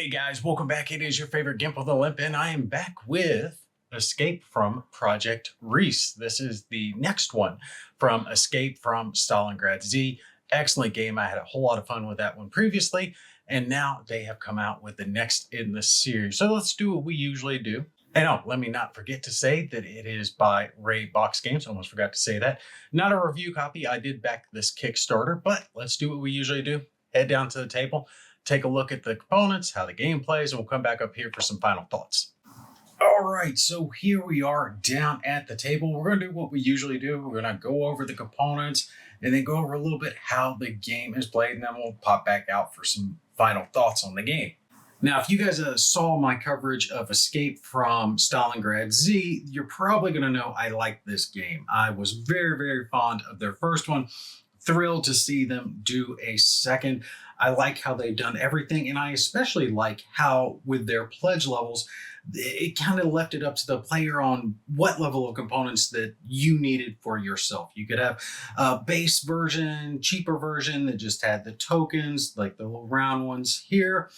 Hey guys, welcome back. It is your favorite Gimp with a Limp, and I am back with Escape from Project Riese. This is the next one from Escape from Stalingrad Z. Excellent game. I had a whole lot of fun with that one previously, and now they have come out with the next in the series. So let's do what we usually do. And oh, let me not forget to say that it is by Raybox Games. Almost forgot to say that. Not a review copy. I did back this Kickstarter, but let's do what we usually do. Head down to the table, take a look at the components, how the game plays, and we'll come back up here for some final thoughts. All right, so here we are down at the table. We're going to do what we usually do. We're going to go over the components and then go over a little bit how the game is played, and then we'll pop back out for some final thoughts on the game. Now, if you guys saw my coverage of Escape from Stalingrad Z, you're probably going to know I like this game. I was very, very fond of their first one. Thrilled to see them do a second. I like how they've done everything, and I especially like how with their pledge levels, it kind of left it up to the player on what level of components that you needed for yourself. You could have a base version, cheaper version that just had the tokens, like the little round ones here,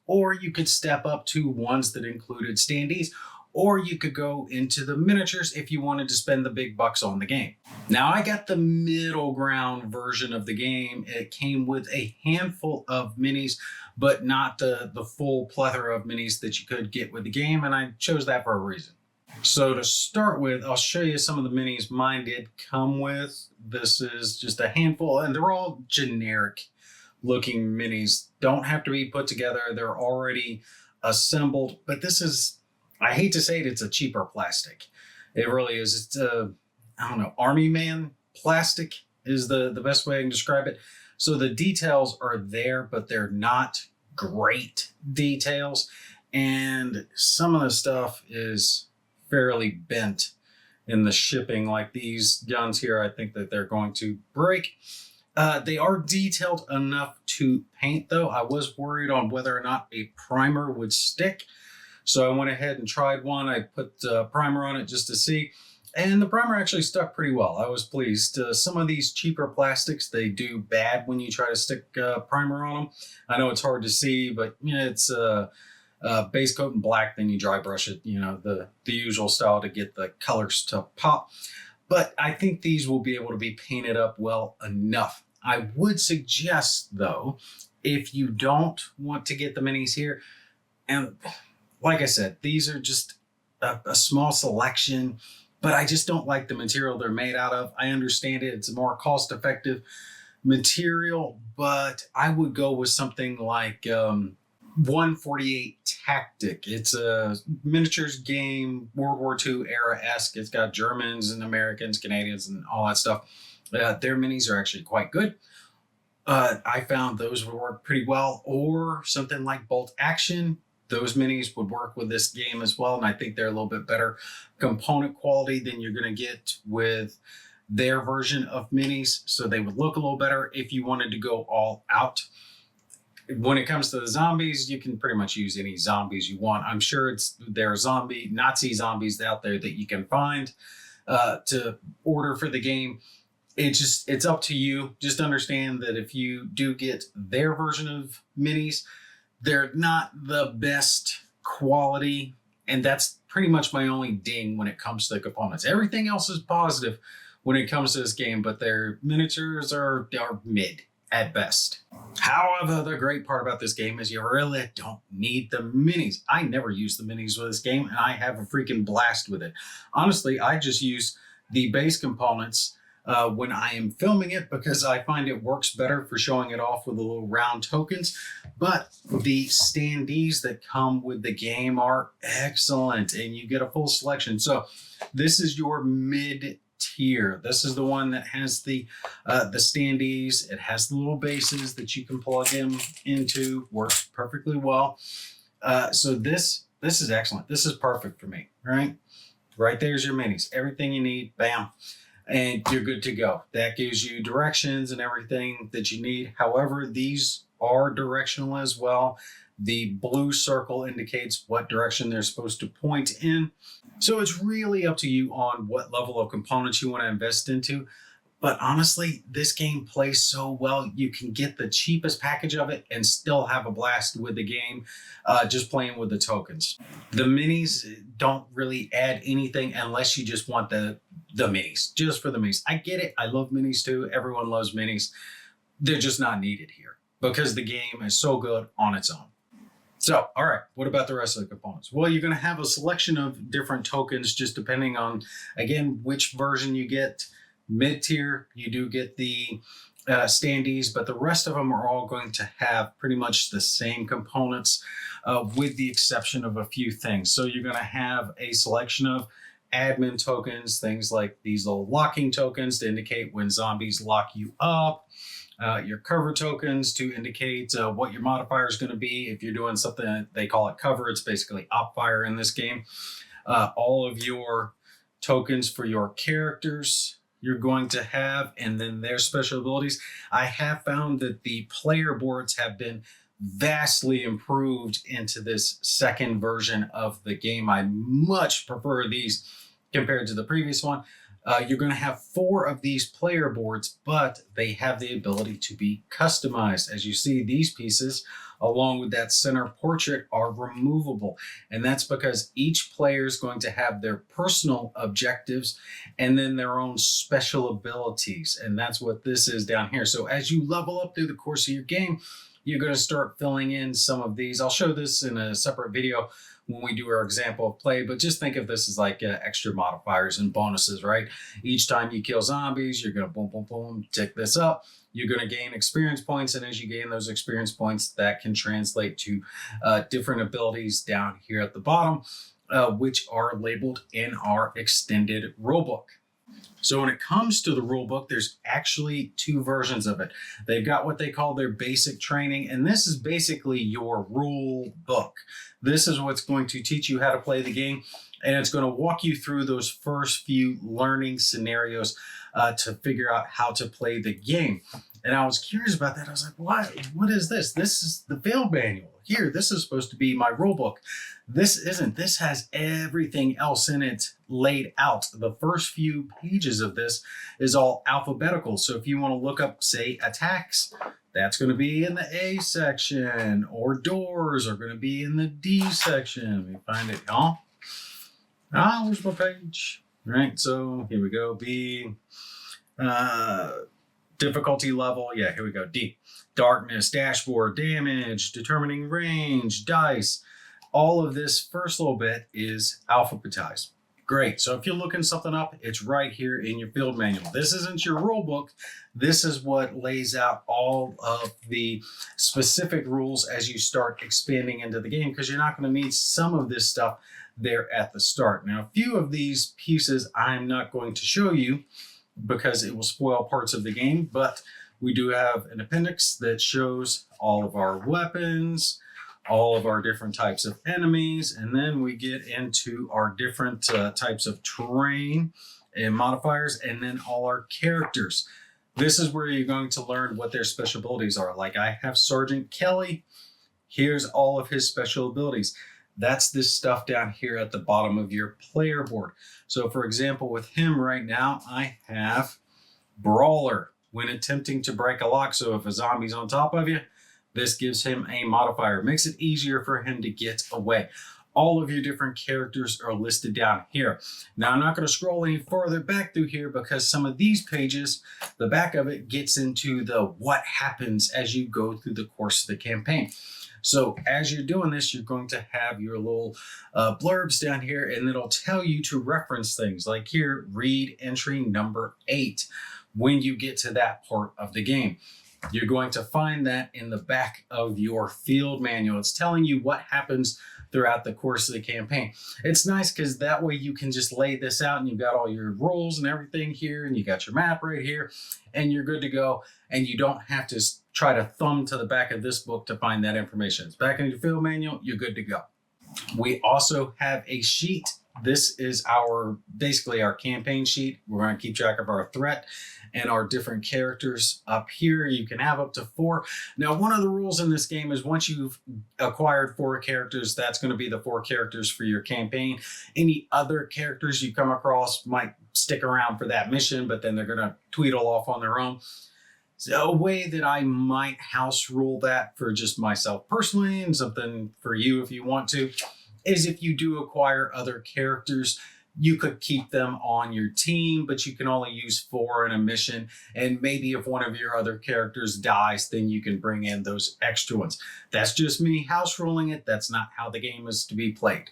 or you could step up to ones that included standees, or you could go into the miniatures if you wanted to spend the big bucks on the game. Now, I got the middle ground version of the game. It came with a handful of minis, but not the full plethora of minis that you could get with the game, and I chose that for a reason. So to start with, I'll show you some of the minis mine did come with. This is just a handful, and they're all generic looking minis. Don't have to be put together. They're already assembled, but this is, I hate to say it, it's a cheaper plastic. It really is. It's I don't know, Army Man plastic is the best way I can describe it. So the details are there, but they're not great details. And some of the stuff is fairly bent in the shipping, like these guns here. I think that they're going to break. They are detailed enough to paint, though. I was worried on whether or not a primer would stick. So I went ahead and tried one. I put primer on it just to see, and the primer actually stuck pretty well. I was pleased. Some of these cheaper plastics, they do bad when you try to stick primer on them. I know it's hard to see, but yeah, it's base coat in black, then you dry brush it, you know, the usual style to get the colors to pop. But I think these will be able to be painted up well enough. I would suggest, though, if you don't want to get the minis here, and like I said, these are just a small selection, but I just don't like the material they're made out of. I understand it. It's a more cost-effective material, but I would go with something like 148 Tactic. It's a miniatures game, World War II era-esque. It's got Germans and Americans, Canadians, and all that stuff. Their minis are actually quite good. I found those would work pretty well, or something like Bolt Action. Those minis would work with this game as well, and I think they're a little bit better component quality than you're going to get with their version of minis, so they would look a little better if you wanted to go all out. When it comes to the zombies, you can pretty much use any zombies you want. I'm sure there are Nazi zombies out there that you can find to order for the game. It's up to you. Just understand that if you do get their version of minis, they're not the best quality, and that's pretty much my only ding when it comes to the components. Everything else is positive when it comes to this game, but their miniatures are mid at best. However, the great part about this game is you really don't need the minis. I never use the minis with this game, and I have a freaking blast with it. Honestly, I just use the base components when I am filming it, because I find it works better for showing it off with the little round tokens. But the standees that come with the game are excellent, and you get a full selection. So this is your mid tier. This is the one that has the standees. It has the little bases that you can plug them into. Works perfectly well. So this is excellent. This is perfect for me. Right there's your minis. Everything you need. Bam. And you're good to go. That gives you directions and everything that you need. However, these are directional as well. The blue circle indicates what direction they're supposed to point in. So it's really up to you on what level of components you want to invest into. But honestly, this game plays so well. You can get the cheapest package of it and still have a blast with the game, just playing with the tokens. The minis don't really add anything unless you just want the minis, just for the minis. I get it. I love minis too. Everyone loves minis. They're just not needed here because the game is so good on its own. So, all right, what about the rest of the components? Well, you're going to have a selection of different tokens just depending on, again, which version you get. Mid-tier, you do get the standees, but the rest of them are all going to have pretty much the same components with the exception of a few things. So you're going to have a selection of admin tokens, things like these little locking tokens to indicate when zombies lock you up. Your cover tokens to indicate what your modifier is going to be. If you're doing something, they call it cover. It's basically op fire in this game. All of your tokens for your characters you're going to have, and then their special abilities. I have found that the player boards have been vastly improved into this second version of the game. I much prefer these compared to the previous one. You're going to have 4 of these player boards, but they have the ability to be customized. As you see, these pieces, along with that center portrait, are removable. And that's because each player is going to have their personal objectives and then their own special abilities. And that's what this is down here. So as you level up through the course of your game, you're going to start filling in some of these. I'll show this in a separate video when we do our example of play, but just think of this as like extra modifiers and bonuses, right? Each time you kill zombies, you're going to boom, boom, boom, tick this up. You're going to gain experience points, and as you gain those experience points, that can translate to different abilities down here at the bottom, which are labeled in our extended rulebook. So when it comes to the rule book, there's actually 2 versions of it. They've got what they call their basic training, and this is basically your rule book. This is what's going to teach you how to play the game, and it's going to walk you through those first few learning scenarios to figure out how to play the game. And I was curious about that. I was like, what is this? This is the field manual. Here, this is supposed to be my rule book. This isn't. This has everything else in it laid out. The first few pages of this is all alphabetical. So if you want to look up, say, attacks, that's going to be in the A section, or doors are going to be in the D section. Let me find it. Where's my page? All right, so here we go. B. Difficulty level, yeah, here we go. D. Darkness, dashboard, damage, determining range, dice. All of this first little bit is alphabetized. Great. So if you're looking something up, it's right here in your field manual. This isn't your rule book. This is what lays out all of the specific rules as you start expanding into the game, because you're not going to need some of this stuff there at the start. Now, a few of these pieces I'm not going to show you because it will spoil parts of the game, but we do have an appendix that shows all of our weapons, all of our different types of enemies, and then we get into our different types of terrain and modifiers, and then all our characters. This is where you're going to learn what their special abilities are. Like I have Sergeant Kelly. Here's all of his special abilities. That's this stuff down here at the bottom of your player board. So for example, with him right now, I have Brawler when attempting to break a lock. So if a zombie's on top of you, this gives him a modifier. Makes it easier for him to get away. All of your different characters are listed down here. Now, I'm not going to scroll any further back through here because some of these pages, the back of it gets into the what happens as you go through the course of the campaign. So as you're doing this, you're going to have your little blurbs down here, and it'll tell you to reference things like here, read entry number 8 when you get to that part of the game. You're going to find that in the back of your field manual. It's telling you what happens throughout the course of the campaign. It's nice because that way you can just lay this out and you've got all your rules and everything here, and you got your map right here, and you're good to go. And you don't have to try to thumb to the back of this book to find that information. It's back in your field manual, you're good to go. We also have a sheet. This is basically our campaign sheet. We're going to keep track of our threat and our different characters up here. You can have up to 4. Now, one of the rules in this game is once you've acquired 4 characters, that's going to be the 4 characters for your campaign. Any other characters you come across might stick around for that mission, but then they're going to tweedle off on their own. So a way that I might house rule that for just myself personally, and something for you if you want to, is if you do acquire other characters, you could keep them on your team, but you can only use 4 in a mission. And maybe if one of your other characters dies, then you can bring in those extra ones. That's just me house ruling it. That's not how the game is to be played.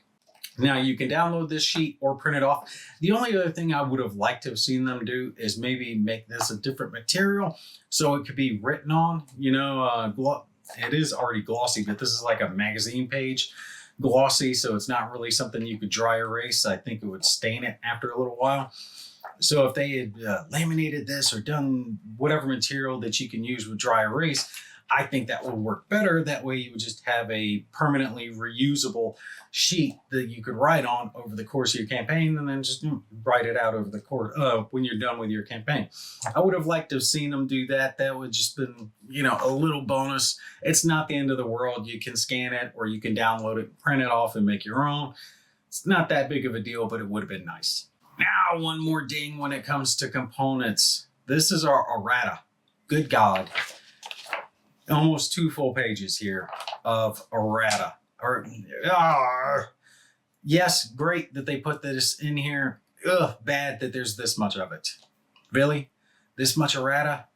Now you can download this sheet or print it off. The only other thing I would have liked to have seen them do is maybe make this a different material so it could be written on. You know, it is already glossy, but this is like a magazine page glossy, so it's not really something you could dry erase. I think it would stain it after a little while. So if they had laminated this or done whatever material that you can use with dry erase, I think that would work better. That way you would just have a permanently reusable sheet that you could write on over the course of your campaign, and then just write it out over the course when you're done with your campaign. I would have liked to have seen them do that. That would just been, you know, a little bonus. It's not the end of the world. You can scan it or you can download it, print it off and make your own. It's not that big of a deal, but it would have been nice. Now, one more ding when it comes to components. This is our errata. Good God. Almost 2 full pages here of errata. Yes, great that they put this in here. Ugh, bad that there's this much of it. Really? This much errata?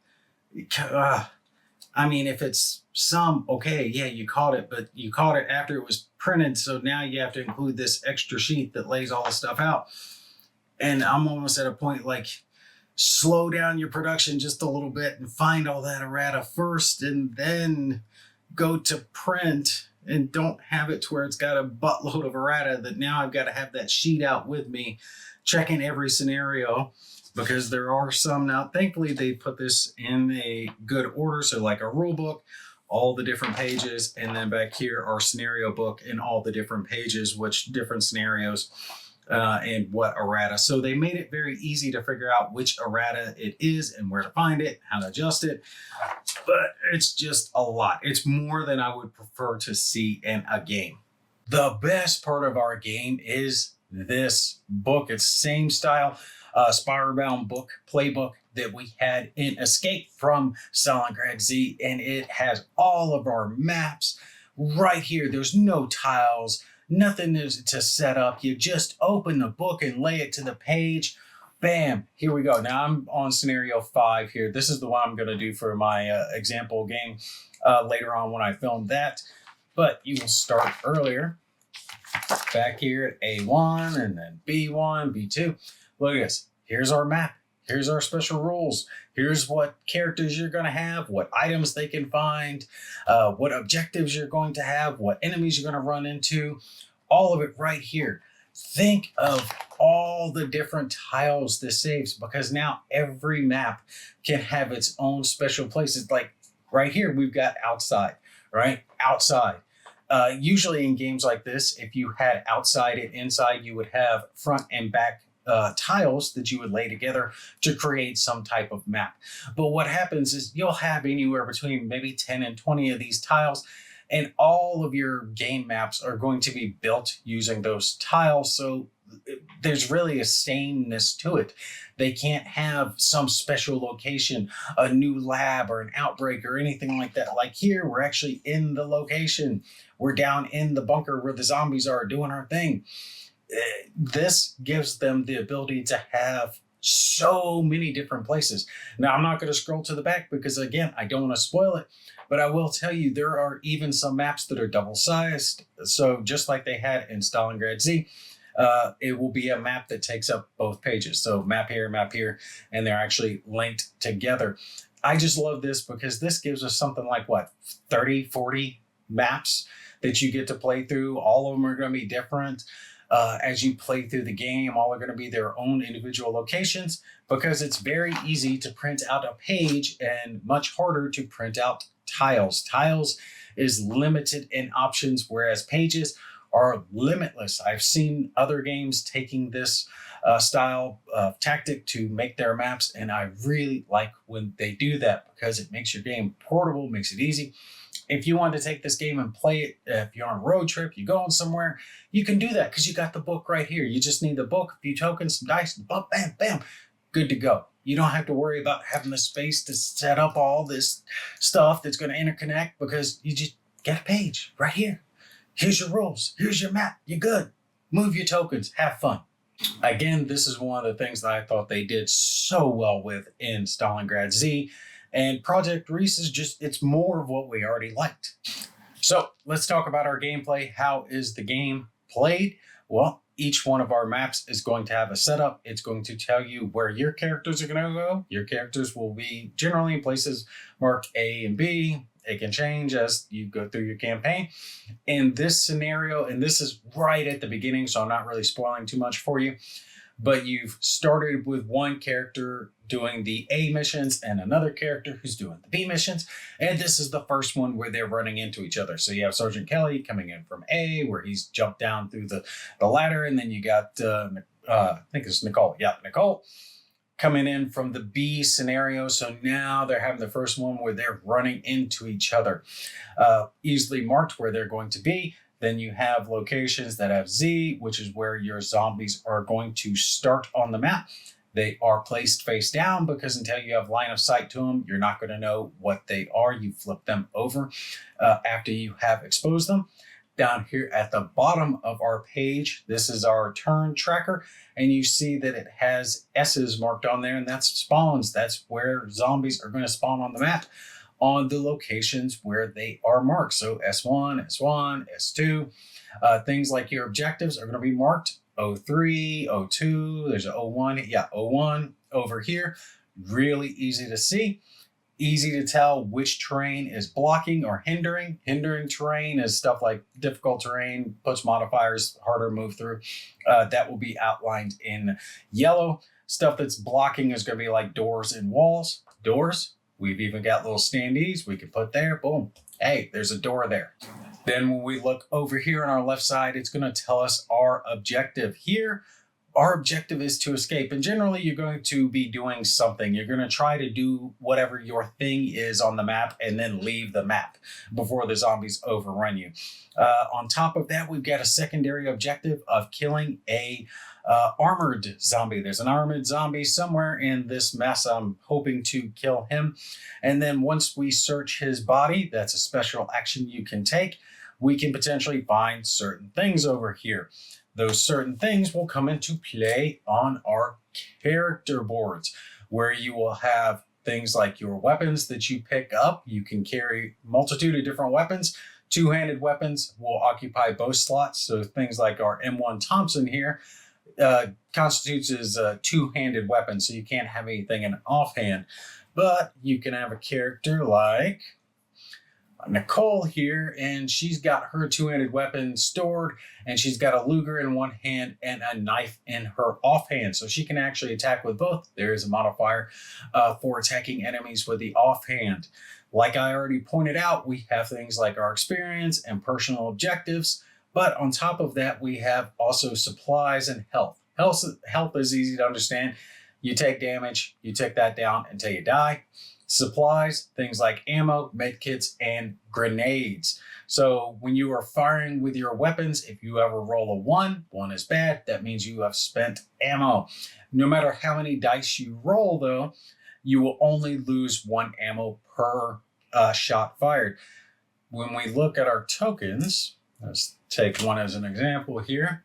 I mean, if it's some, okay, yeah, you caught it, but you caught it after it was printed, so now you have to include this extra sheet that lays all the stuff out. And I'm almost at a point like, slow down your production just a little bit and find all that errata first, and then go to print, and don't have it to where it's got a buttload of errata that now I've got to have that sheet out with me, checking every scenario, because there are some now. Thankfully, they put this in a good order. So like a rule book, all the different pages, and then back here, our scenario book and all the different pages, which different scenarios and what errata. So they made it very easy to figure out which errata it is and where to find it, how to adjust it. But it's just a lot. It's more than I would prefer to see in a game. The best part of our game is this book. It's same style spiral-bound book, playbook that we had in Escape from Stalingrad Z, and it has all of our maps right here. There's no tiles. Nothing to set up. You just open the book and lay it to the page. Bam, here we go. Now I'm on scenario 5 here. This is the one I'm going to do for my example game later on when I film that. But you will start earlier. Back here at A1 and then B1, B2. Look at this. Here's our map. Here's our special rules. Here's what characters you're going to have, what items they can find, what objectives you're going to have, what enemies you're going to run into, all of it right here. Think of all the different tiles this saves, because now every map can have its own special places. Like right here, we've got outside, right? Outside. Usually in games like this, if you had outside and inside, you would have front and back tiles that you would lay together to create some type of map. But what happens is you'll have anywhere between maybe 10 and 20 of these tiles, and all of your game maps are going to be built using those tiles. So there's really a sameness to it. They can't have some special location, a new lab or an outbreak or anything like that. Like here, we're actually in the location. We're down in the bunker where the zombies are doing our thing. This gives them the ability to have so many different places. Now, I'm not going to scroll to the back because, again, I don't want to spoil it, but I will tell you there are even some maps that are double-sized. So just like they had in Stalingrad Z, it will be a map that takes up both pages. So map here, and they're actually linked together. I just love this because this gives us something like, what, 30, 40 maps that you get to play through. All of them are going to be different. As you play through the game, all are going to be their own individual locations, because it's very easy to print out a page and much harder to print out tiles. Tiles is limited in options, whereas pages are limitless. I've seen other games taking this style of tactic to make their maps, and I really like when they do that because it makes your game portable, makes it easy. If you want to take this game and play it, if you're on a road trip, you're going somewhere, you can do that because you got the book right here. You just need the book, a few tokens, some dice, bam, bam, bam, good to go. You don't have to worry about having the space to set up all this stuff that's going to interconnect because you just get a page right here. Here's your rules. Here's your map. You're good. Move your tokens. Have fun. Again, this is one of the things that I thought they did so well with in Stalingrad Z. And Project Riese is just, it's more of what we already liked. So let's talk about our gameplay. How is the game played? Well, each one of our maps is going to have a setup. It's going to tell you where your characters are going to go. Your characters will be generally in places marked A and B. It can change as you go through your campaign. In this scenario, and this is right at the beginning, so I'm not really spoiling too much for you, but you've started with one character doing the A missions and another character who's doing the B missions. And this is the first one where they're running into each other. So you have Sergeant Kelly coming in from A, where he's jumped down through the ladder. And then you got, I think it's Nicole. Yeah, Nicole coming in from the B scenario. So now they're having the first one where they're running into each other. Easily marked where they're going to be. Then you have locations that have Z, which is where your zombies are going to start on the map. They are placed face down because until you have line of sight to them, you're not going to know what they are. You flip them over after you have exposed them. Down here at the bottom of our page, this is our turn tracker. And you see that it has S's marked on there, and that's spawns. That's where zombies are going to spawn on the map on the locations where they are marked. So S1, S1, S2. Things like your objectives are going to be marked O3, O2, there's an O1, yeah, O1 over here. Really easy to see. Easy to tell which terrain is blocking or hindering. Hindering terrain is stuff like difficult terrain, puts modifiers, harder to move through. That will be outlined in yellow. Stuff that's blocking is going to be like doors and walls. Doors, we've even got little standees we can put there. Boom. Hey, there's a door there. Then when we look over here on our left side, it's going to tell us our objective here. Our objective is to escape. And generally, you're going to be doing something. You're going to try to do whatever your thing is on the map and then leave the map before the zombies overrun you. On top of that, we've got a secondary objective of killing a armored zombie. There's an armored zombie somewhere in this mess. I'm hoping to kill him. And then once we search his body, that's a special action you can take. We can potentially find certain things over here. Those certain things will come into play on our character boards, where you will have things like your weapons that you pick up. You can carry a multitude of different weapons. Two-handed weapons will occupy both slots. So things like our M1 Thompson here constitutes as a two-handed weapon. So you can't have anything in offhand. But you can have a character like Nicole here, and she's got her two-handed weapon stored, and she's got a Luger in one hand and a knife in her offhand, so she can actually attack with both. There is a modifier for attacking enemies with the offhand. Like I already pointed out, we have things like our experience and personal objectives, but on top of that, we have also supplies and health. Health is easy to understand. You take damage, you take that down until you die. Supplies, things like ammo, medkits, and grenades. So when you are firing with your weapons, if you ever roll a 1 is bad. That means you have spent ammo. No matter how many dice you roll, though, you will only lose 1 ammo per shot fired. When we look at our tokens, let's take one as an example here.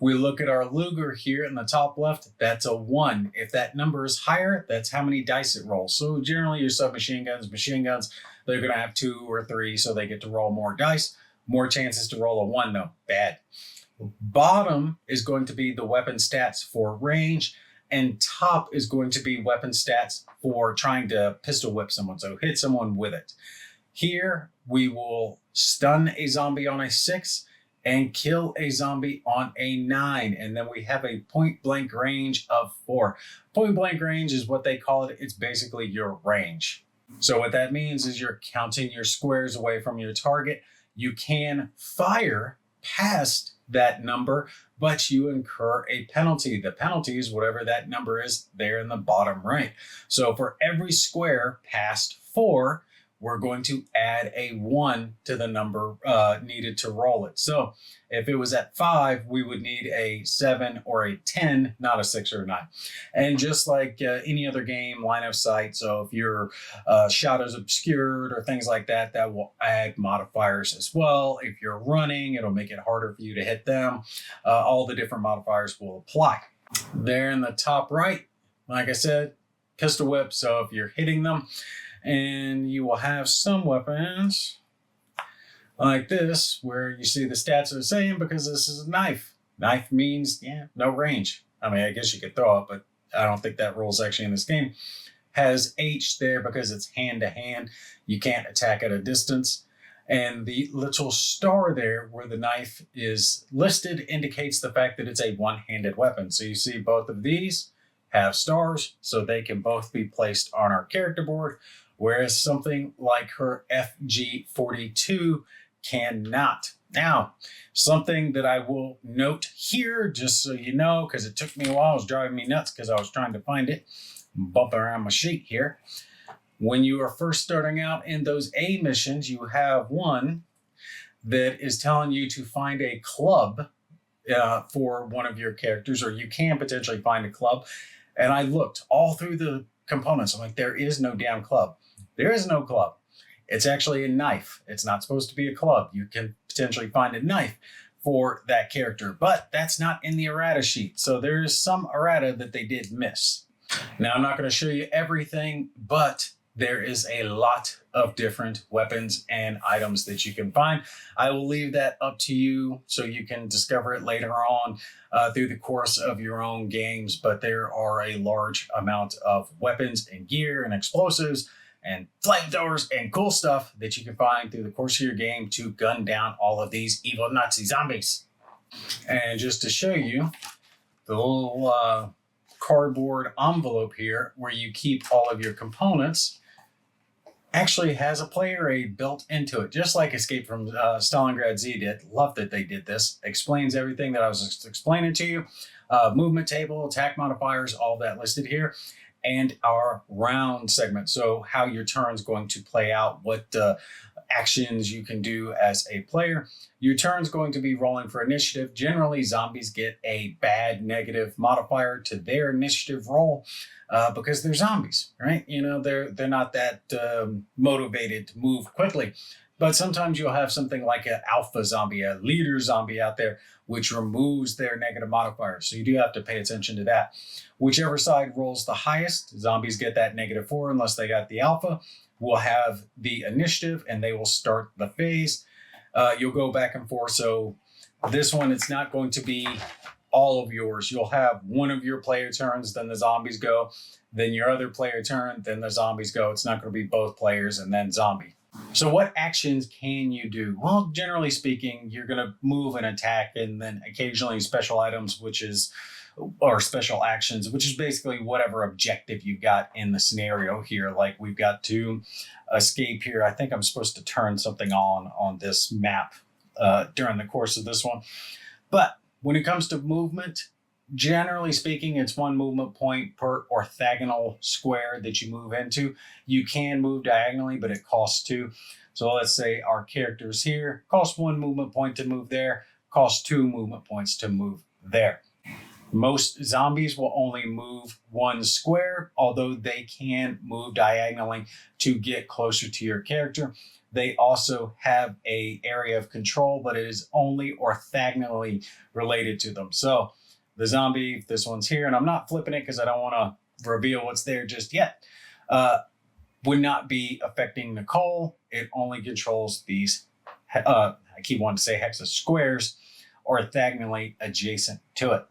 We look at our Luger here in the top left, that's a 1. If that number is higher, that's how many dice it rolls. So generally your submachine guns, machine guns, they're going to have 2 or 3, so they get to roll more dice. More chances to roll a 1 though. Bad. Bottom is going to be the weapon stats for range, and top is going to be weapon stats for trying to pistol whip someone, so hit someone with it. Here we will stun a zombie on a 6, and kill a zombie on a 9. And then we have a point blank range of 4. Point blank range is what they call it. It's basically your range. So what that means is you're counting your squares away from your target. You can fire past that number, but you incur a penalty. The penalty is whatever that number is there in the bottom right. So for every square past 4, we're going to add a 1 to the number needed to roll it. So if it was at 5, we would need a 7 or a 10, not a 6 or a 9. And just like any other game, line of sight, so if your shot is obscured or things like that, that will add modifiers as well. If you're running, it'll make it harder for you to hit them. All the different modifiers will apply. There in the top right, like I said, pistol whip. So if you're hitting them, and you will have some weapons like this, where you see the stats are the same because this is a knife. Knife means, yeah, no range. I mean, I guess you could throw it, but I don't think that rule's actually in this game. Has H there because it's hand to hand. You can't attack at a distance. And the little star there where the knife is listed indicates the fact that it's a one-handed weapon. So you see both of these have stars, so they can both be placed on our character board, whereas something like her FG42 cannot. Now, something that I will note here, just so you know, because it took me a while, it was driving me nuts because I was trying to find it, bumping around my sheet here. When you are first starting out in those A missions, you have one that is telling you to find a club for one of your characters, or you can potentially find a club. And I looked all through the components. I'm like, there is no damn club. There is no club. It's actually a knife. It's not supposed to be a club. You can potentially find a knife for that character, but that's not in the errata sheet. So there is some errata that they did miss. Now, I'm not going to show you everything, but there is a lot of different weapons and items that you can find. I will leave that up to you so you can discover it later on through the course of your own games. But there are a large amount of weapons and gear and explosives and flamethrowers and cool stuff that you can find through the course of your game to gun down all of these evil Nazi zombies. And just to show you the little cardboard envelope here where you keep all of your components actually has a player aid built into it, just like Escape from Stalingrad Z did. Love that they did this. Explains everything that I was explaining to you. Movement table, attack modifiers, all that listed here. And our round segment. So how your turn's going to play out, what actions you can do as a player. Your turn's going to be rolling for initiative. Generally, zombies get a bad negative modifier to their initiative roll because they're zombies, right? You know, they're not that motivated to move quickly. But sometimes you'll have something like an alpha zombie, a leader zombie out there, which removes their negative modifier. So you do have to pay attention to that. Whichever side rolls the highest, zombies get that -4 unless they got the alpha, will have the initiative and they will start the phase. You'll go back and forth. So this one, it's not going to be all of yours. You'll have one of your player turns, then the zombies go, then your other player turn, then the zombies go. It's not going to be both players and then zombie. So what actions can you do? Well, generally speaking, you're going to move and attack, and then occasionally special items, or special actions, which is basically whatever objective you've got in the scenario here. Like we've got to escape here. I think I'm supposed to turn something on this map during the course of this one. But when it comes to movement, generally speaking, it's one movement point per orthogonal square that you move into. You can move diagonally, but it costs 2. So let's say our characters here cost 1 movement point to move there, costs 2 movement points to move there. Most zombies will only move 1 square, although they can move diagonally to get closer to your character. They also have an area of control, but it is only orthogonally related to them. So the zombie, this one's here, and I'm not flipping it because I don't want to reveal what's there just yet, would not be affecting Nicole. It only controls these, I keep wanting to say hexa squares, orthogonally adjacent to it.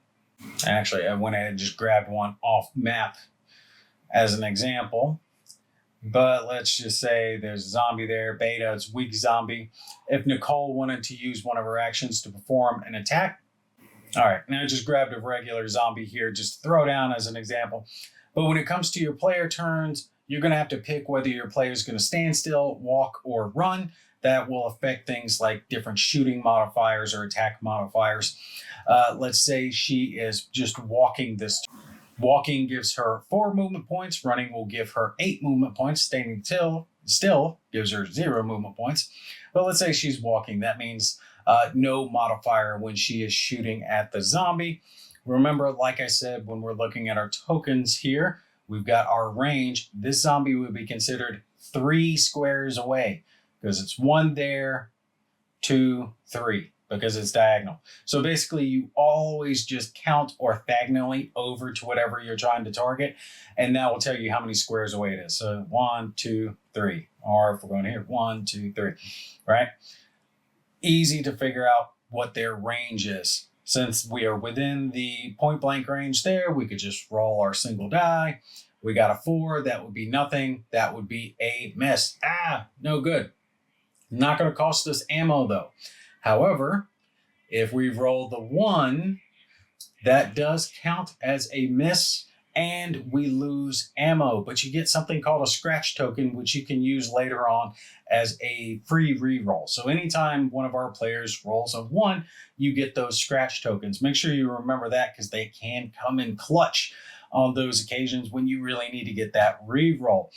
Actually, I went ahead and just grabbed one off map as an example. But let's just say there's a zombie there, beta, it's weak zombie. If Nicole wanted to use one of her actions to perform an attack, all right, now I just grabbed a regular zombie here just to throw down as an example. But when it comes to your player turns, you're going to have to pick whether your player is going to stand still, walk, or run. That will affect things like different shooting modifiers or attack modifiers. Let's say she is just walking this. Walking gives her 4 movement points. Running will give her 8 movement points. Standing still still gives her 0 movement points. But let's say she's walking. That means no modifier when she is shooting at the zombie. Remember, like I said, when we're looking at our tokens here, we've got our range. This zombie would be considered 3 squares away because it's 1 there, 2, 3, because it's diagonal. So basically you always just count orthogonally over to whatever you're trying to target, and that will tell you how many squares away it is. So 1, 2, 3, or if we're going here, 1, 2, 3, right? Easy to figure out what their range is. Since we are within the point blank range there, we could just roll our single die. We got a 4, that would be nothing. That would be a miss. No good. Not going to cost us ammo though. However, if we roll the 1, that does count as a miss and we lose ammo, but you get something called a scratch token, which you can use later on as a free reroll. So anytime one of our players rolls a 1, you get those scratch tokens. Make sure you remember that because they can come in clutch on those occasions when you really need to get that reroll.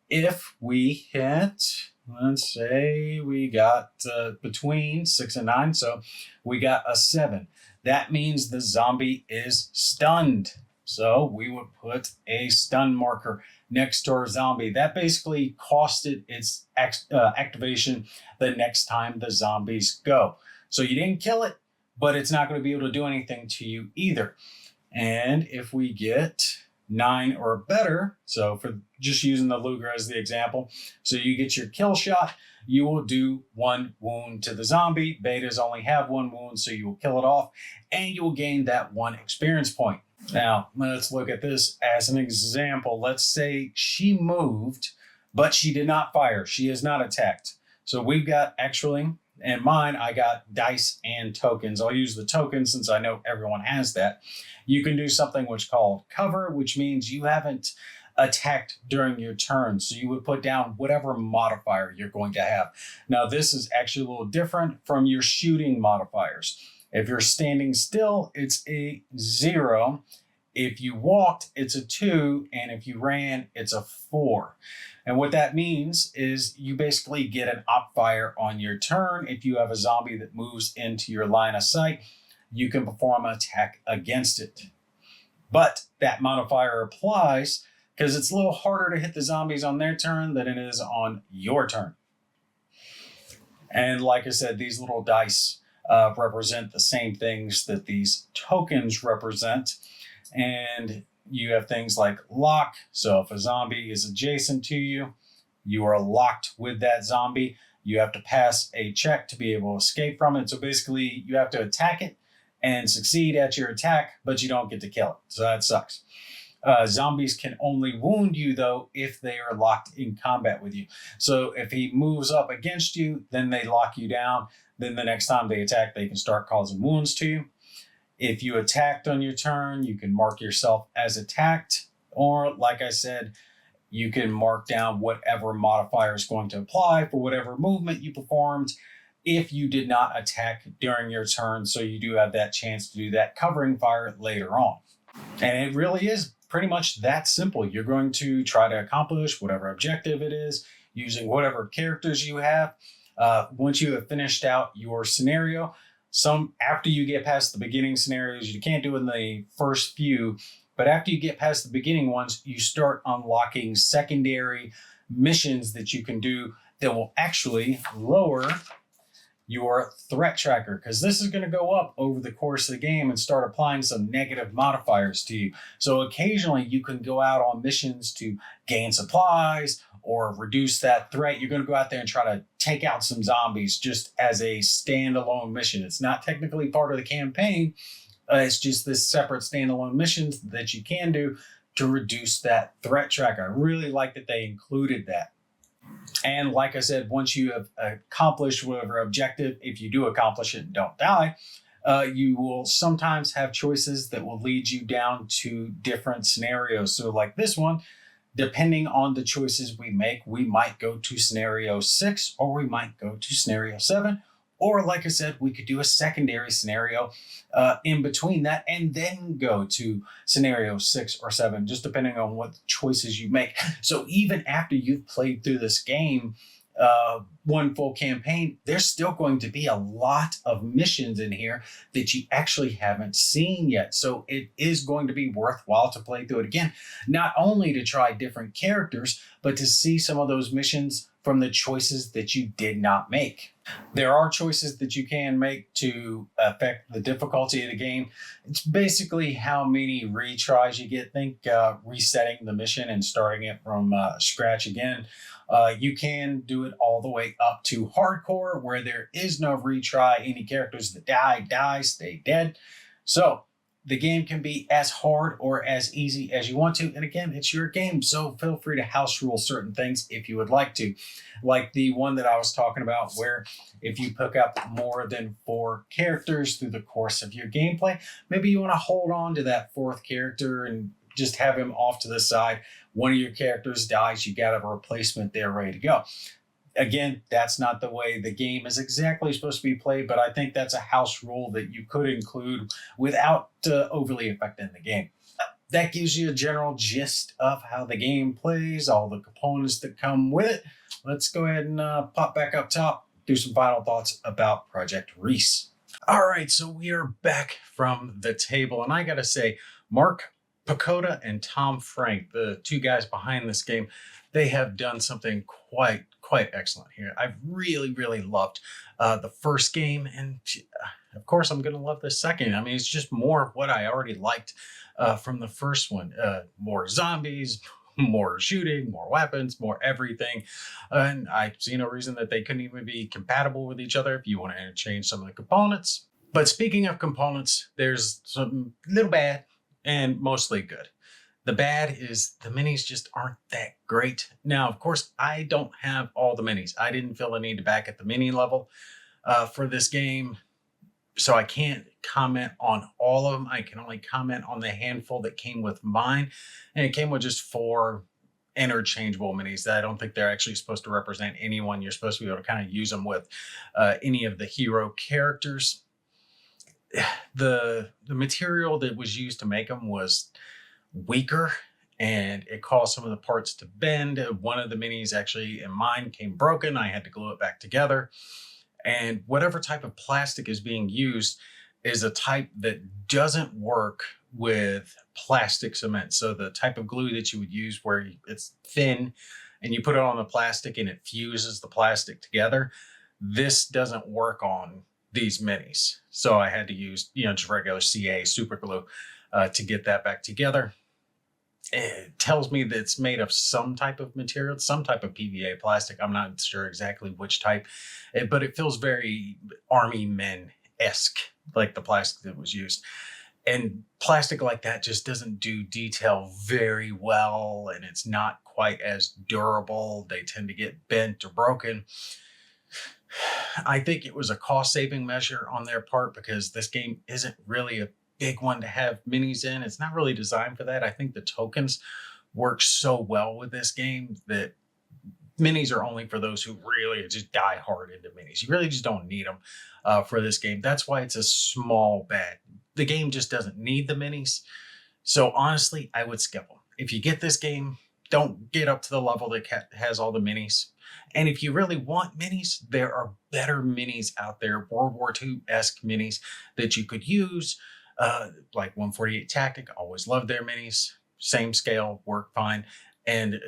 If we hit, let's say we got between 6 and 9, so we got a 7. That means the zombie is stunned. So we would put a stun marker next to our zombie. That basically costed its activation the next time the zombies go. So you didn't kill it, but it's not going to be able to do anything to you either. And if we get 9 or better, so for just using the Luger as the example, so you get your kill shot, you will do 1 wound to the zombie. Betas only have 1 wound, so you will kill it off, and you will gain that 1 experience point. Now, let's look at this as an example. Let's say she moved, but she did not fire. She is not attacked. So we've got, actually, in mine, I got dice and tokens. I'll use the tokens since I know everyone has that. You can do something which called cover, which means you haven't attacked during your turn. So you would put down whatever modifier you're going to have. Now, this is actually a little different from your shooting modifiers. If you're standing still, it's a 0. If you walked, it's a 2. And if you ran, it's a 4. And what that means is you basically get an op fire on your turn. If you have a zombie that moves into your line of sight, you can perform an attack against it. But that modifier applies because it's a little harder to hit the zombies on their turn than it is on your turn. And like I said, these little dice represent the same things that these tokens represent. And you have things like lock. So if a zombie is adjacent to you, you are locked with that zombie. You have to pass a check to be able to escape from it. So basically you have to attack it and succeed at your attack, but you don't get to kill it. So that sucks. Zombies can only wound you though if they are locked in combat with you. So if he moves up against you, then they lock you down. Then the next time they attack, they can start causing wounds to you. If you attacked on your turn, you can mark yourself as attacked. Or like I said, you can mark down whatever modifier is going to apply for whatever movement you performed if you did not attack during your turn. So you do have that chance to do that covering fire later on. And it really is pretty much that simple. You're going to try to accomplish whatever objective it is using whatever characters you have. Once you have finished out your scenario, after you get past the beginning scenarios, you can't do it in the first few, but after you get past the beginning ones, you start unlocking secondary missions that you can do that will actually lower your threat tracker, because this is going to go up over the course of the game and start applying some negative modifiers to you. So occasionally you can go out on missions to gain supplies or reduce that threat. You're going to go out there and try to take out some zombies just as a standalone mission. It's not technically part of the campaign. It's just this separate standalone missions that you can do to reduce that threat tracker. I really like that they included that. And like I said, once you have accomplished whatever objective, if you do accomplish it and don't die, you will sometimes have choices that will lead you down to different scenarios. So like this one, depending on the choices we make, we might go to scenario 6, or we might go to scenario 7, Or like I said, we could do a secondary scenario in between that and then go to scenario 6 or 7, just depending on what choices you make. So even after you've played through this game, one full campaign, there's still going to be a lot of missions in here that you actually haven't seen yet. So it is going to be worthwhile to play through it again, not only to try different characters, but to see some of those missions from the choices that you did not make. There are choices that you can make to affect the difficulty of the game. It's basically how many retries you get. Think resetting the mission and starting it from scratch again. You can do it all the way up to hardcore, where there is no retry. Any characters that die, stay dead. So the game can be as hard or as easy as you want to. And again, it's your game, so feel free to house rule certain things if you would like to. Like the one that I was talking about, where if you pick up more than 4 characters through the course of your gameplay, maybe you want to hold on to that 4th character and just have him off to the side. One of your characters dies, you got a replacement there ready to go. Again, that's not the way the game is exactly supposed to be played, but I think that's a house rule that you could include without overly affecting the game. That gives you a general gist of how the game plays, all the components that come with it. Let's go ahead and pop back up top, do some final thoughts about Project Riese. All right, so we are back from the table, and I gotta say, Mark Pacoda and Tom Frank, the 2 guys behind this game, they have done something quite excellent here. I've really loved the first game, and of course I'm going to love the second. I mean, it's just more of what I already liked from the first one. More zombies, more shooting, more weapons, more everything. And I see no reason that they couldn't even be compatible with each other if you want to interchange some of the components. But speaking of components, there's some little bad and mostly good. The bad is the minis just aren't that great. Now, of course, I don't have all the minis. I didn't feel the need to back at the mini level for this game, so I can't comment on all of them. I can only comment on the handful that came with mine, and it came with just 4 interchangeable minis that I don't think they're actually supposed to represent anyone. You're supposed to be able to kind of use them with any of the hero characters. The material that was used to make them was weaker, and it caused some of the parts to bend. One of the minis actually in mine came broken. I had to glue it back together. And whatever type of plastic is being used is a type that doesn't work with plastic cement. So the type of glue that you would use where it's thin and you put it on the plastic and it fuses the plastic together, this doesn't work on these minis. So I had to use, just regular CA super glue to get that back together. It tells me that it's made of some type of material, some type of PVA plastic. I'm not sure exactly which type, but it feels very Army Men-esque, like the plastic that was used. And plastic like that just doesn't do detail very well, and it's not quite as durable. They tend to get bent or broken. I think it was a cost-saving measure on their part, because this game isn't really a big one to have minis in. It's not really designed for that. I think the tokens work so well with this game that minis are only for those who really just die hard into minis. You really just don't need them for this game. That's why it's a small bad. The game just doesn't need the minis. So honestly, I would skip them. If you get this game, don't get up to the level that has all the minis. And if you really want minis, there are better minis out there, World War II-esque minis that you could use. Like 148 Tactic, always loved their minis. Same scale, work fine. And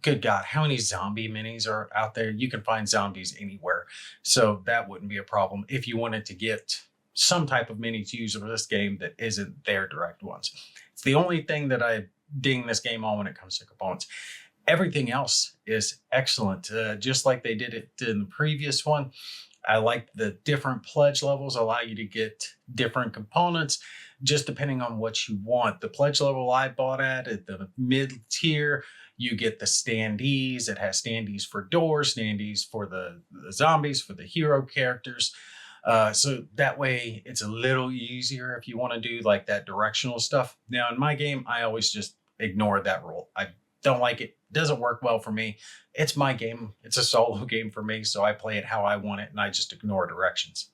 good God, how many zombie minis are out there? You can find zombies anywhere. So that wouldn't be a problem if you wanted to get some type of mini to use for this game that isn't their direct ones. It's the only thing that I ding this game on when it comes to components. Everything else is excellent, just like they did it in the previous one. I like the different pledge levels allow you to get different components just depending on what you want. The pledge level I bought at the mid tier, you get the standees. It has standees for doors, standees for the zombies, for the hero characters. So that way it's a little easier if you want to do like that directional stuff. Now in my game, I always just ignore that rule. I don't like it. doesn't work well for me. It's my game. It's a solo game for me, so I play it how I want it and I just ignore directions.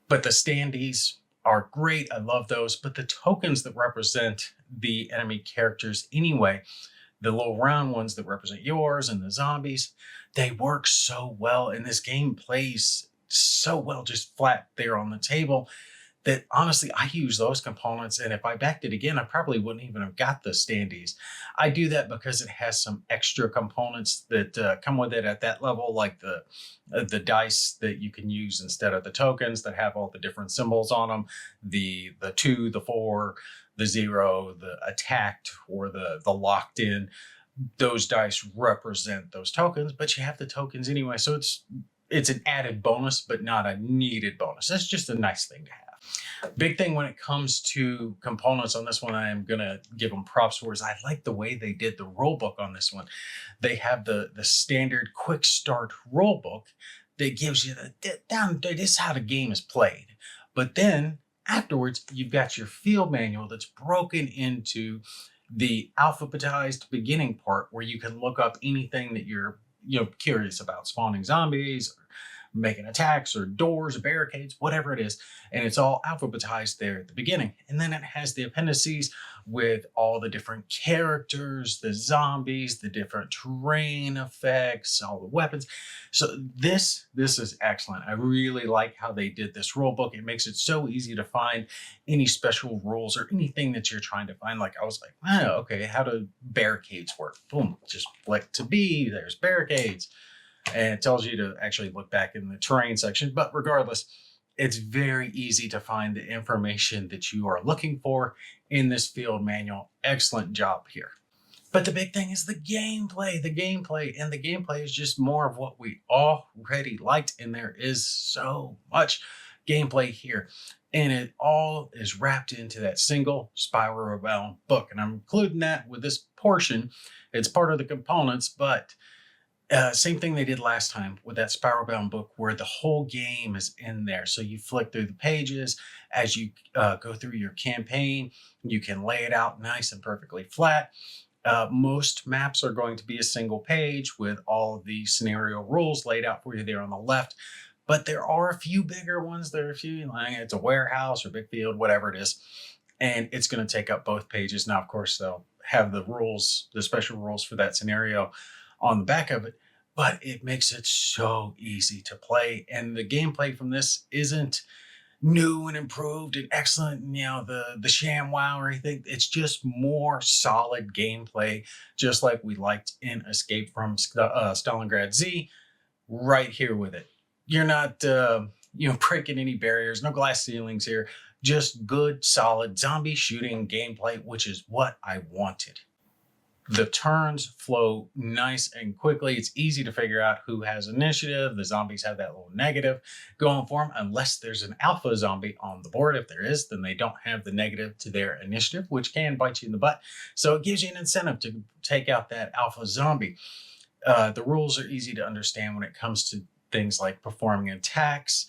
But the standees are great. I love those. But the tokens that represent the enemy characters anyway, the little round ones that represent yours and the zombies, they work so well. And this game plays so well, just flat there on the table, that honestly, I use those components. And if I backed it again, I probably wouldn't even have got the standees. I do that because it has some extra components that come with it at that level, like the dice that you can use instead of the tokens that have all the different symbols on them, the 2, the 4, the 0, the attacked, or the locked in. Those dice represent those tokens, but you have the tokens anyway. So it's an added bonus, but not a needed bonus. That's just a nice thing to have. Big thing when it comes to components on this one, I am going to give them props for, is I like the way they did the rule book on this one. They have the standard quick start rule book that gives you this is how the game is played. But then afterwards, you've got your field manual that's broken into the alphabetized beginning part, where you can look up anything that you're curious about, spawning zombies, or making attacks, or doors, or barricades, whatever it is. And it's all alphabetized there at the beginning. And then it has the appendices with all the different characters, the zombies, the different terrain effects, all the weapons. So this is excellent. I really like how they did this rule book. It makes it so easy to find any special rules or anything that you're trying to find. Like I was like, oh, okay, how do barricades work? Boom, just flick to B, there's barricades. And it tells you to actually look back in the terrain section. But regardless, it's very easy to find the information that you are looking for in this field manual. Excellent job here. But the big thing is the gameplay, and the gameplay is just more of what we already liked. And there is so much gameplay here. And it all is wrapped into that single spiral bound book. And I'm including that with this portion. It's part of the components, but same thing they did last time with that spiral bound book, where the whole game is in there. So you flick through the pages as you go through your campaign. You can lay it out nice and perfectly flat. Most maps are going to be a single page with all of the scenario rules laid out for you there on the left. But there are a few bigger ones. There are a few, like it's a warehouse or big field, whatever it is. And it's going to take up both pages. Now, of course, they'll have the rules, the special rules for that scenario on the back of it, but it makes it so easy to play. And the gameplay from this isn't new and improved and excellent, the sham wow or anything. It's just more solid gameplay, just like we liked in Escape from Stalingrad Z, right here with it. You're not, breaking any barriers, no glass ceilings here, just good, solid zombie shooting gameplay, which is what I wanted. The turns flow nice and quickly. It's easy to figure out who has initiative. The zombies have that little negative going for them, unless there's an alpha zombie on the board. If there is, then they don't have the negative to their initiative, which can bite you in the butt. So it gives you an incentive to take out that alpha zombie. The rules are easy to understand when it comes to things like performing attacks,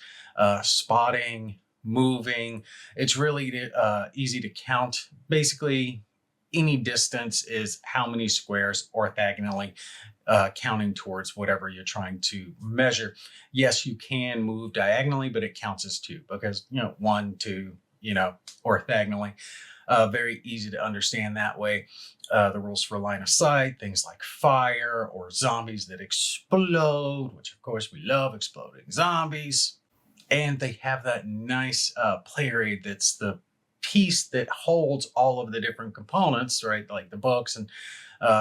spotting, moving. It's really easy to count. Basically, any distance is how many squares orthogonally, counting towards whatever you're trying to measure. Yes, you can move diagonally, but it counts as 2 because, 1, 2, orthogonally. Very easy to understand that way. The rules for line of sight, things like fire or zombies that explode, which of course we love exploding zombies. And they have that nice player aid that's the piece that holds all of the different components, right? Like the books and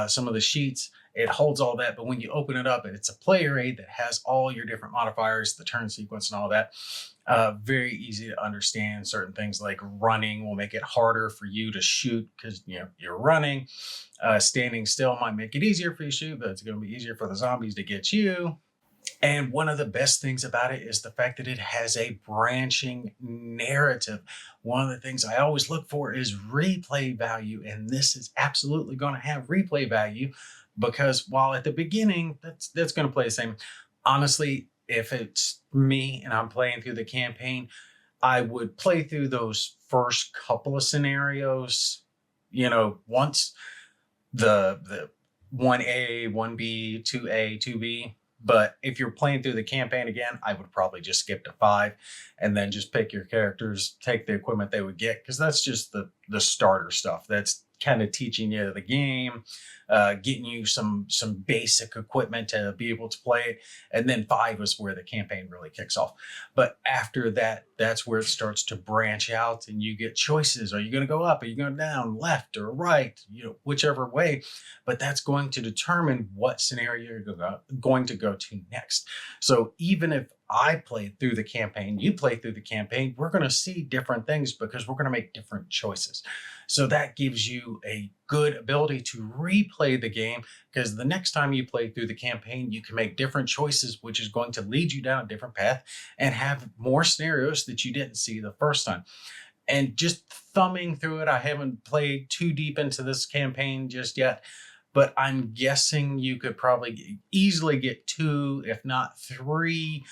some of the sheets, it holds all that. But when you open it up, it's a player aid that has all your different modifiers, the turn sequence and all that. Very easy to understand. Certain things like running will make it harder for you to shoot because you're running. Standing still might make it easier for you to shoot, but it's going to be easier for the zombies to get you. And one of the best things about it is the fact that it has a branching narrative. One of the things I always look for is replay value, and this is absolutely going to have replay value, because while at the beginning that's going to play the same. Honestly, if it's me and I'm playing through the campaign, I would play through those first couple of scenarios, once the 1A, 1B, 2A, 2B. But if you're playing through the campaign again, I would probably just skip to 5 and then just pick your characters, take the equipment they would get, because that's just the starter stuff. That's kind of teaching you the game, getting you some basic equipment to be able to play it. And then 5 is where the campaign really kicks off. But after that, that's where it starts to branch out and you get choices. Are you going to go up? Are you going down, left or right? Whichever way. But that's going to determine what scenario you're going to go to next. So even if I played through the campaign, you play through the campaign, we're going to see different things because we're going to make different choices. So that gives you a good ability to replay the game, because the next time you play through the campaign, you can make different choices, which is going to lead you down a different path and have more scenarios that you didn't see the first time. And just thumbing through it, I haven't played too deep into this campaign just yet, but I'm guessing you could probably easily get 2, if not 3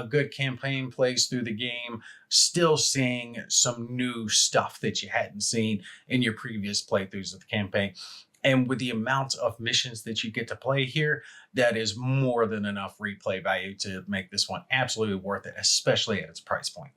good campaign plays through the game, still seeing some new stuff that you hadn't seen in your previous playthroughs of the campaign. And with the amount of missions that you get to play here, that is more than enough replay value to make this one absolutely worth it, especially at its price point.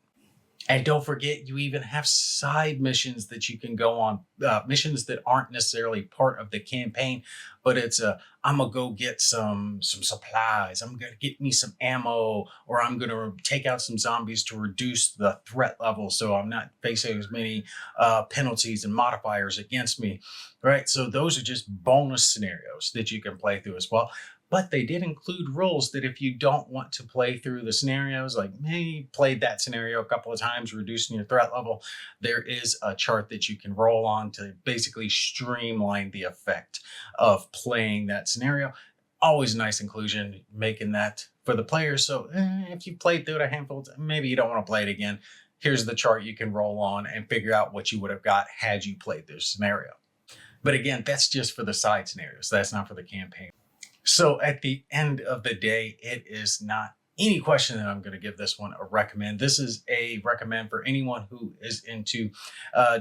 And don't forget, you even have side missions that you can go on, missions that aren't necessarily part of the campaign, but it's I'm gonna go get some supplies, I'm gonna get me some ammo, or I'm gonna take out some zombies to reduce the threat level so I'm not facing as many penalties and modifiers against me, right? So those are just bonus scenarios that you can play through as well. But they did include rules that if you don't want to play through the scenarios, like maybe you played that scenario a couple of times, reducing your threat level, there is a chart that you can roll on to basically streamline the effect of playing that scenario. Always a nice inclusion, making that for the players. So if you played through it a handful of times, maybe you don't want to play it again, here's the chart you can roll on and figure out what you would have got had you played this scenario. But again, that's just for the side scenarios. That's not for the campaign. So at the end of the day, it is not any question that I'm going to give this one a recommend. This is a recommend for anyone who is into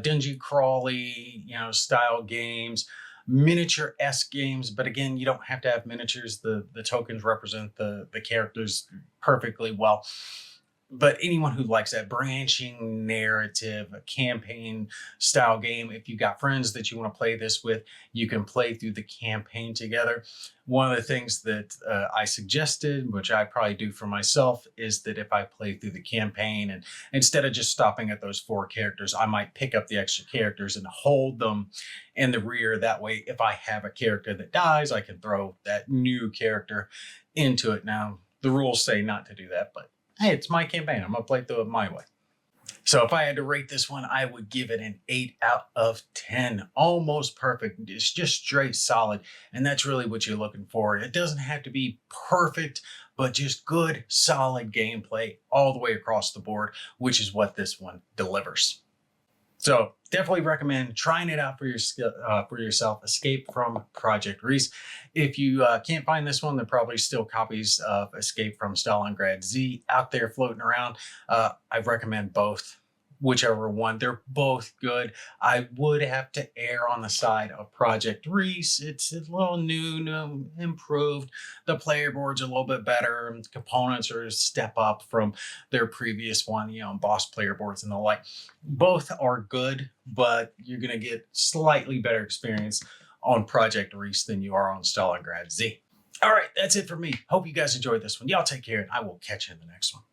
dungeon crawly, style games, miniature-esque games. But again, you don't have to have miniatures. The tokens represent the characters perfectly well. But anyone who likes that branching narrative, a campaign style game, if you got friends that you want to play this with, you can play through the campaign together. One of the things that I suggested, which I probably do for myself, is that if I play through the campaign and instead of just stopping at those 4 characters, I might pick up the extra characters and hold them in the rear. That way, if I have a character that dies, I can throw that new character into it. Now, the rules say not to do that, but hey, it's my campaign. I'm going to play through it my way. So if I had to rate this one, I would give it an 8 out of 10. Almost perfect. It's just straight solid. And that's really what you're looking for. It doesn't have to be perfect, but just good, solid gameplay all the way across the board, which is what this one delivers. So definitely recommend trying it out for yourself. Escape from Project Riese. If you can't find this one, there are probably still copies of Escape from Stalingrad Z out there floating around. I recommend both. Whichever one, they're both good. I would have to err on the side of Project Riese. It's a little new, improved. The player board's a little bit better. Components are a step up from their previous one, boss player boards and the like. Both are good, but you're going to get slightly better experience on Project Riese than you are on Stalingrad Z. All right, that's it for me. Hope you guys enjoyed this one. Y'all take care, and I will catch you in the next one.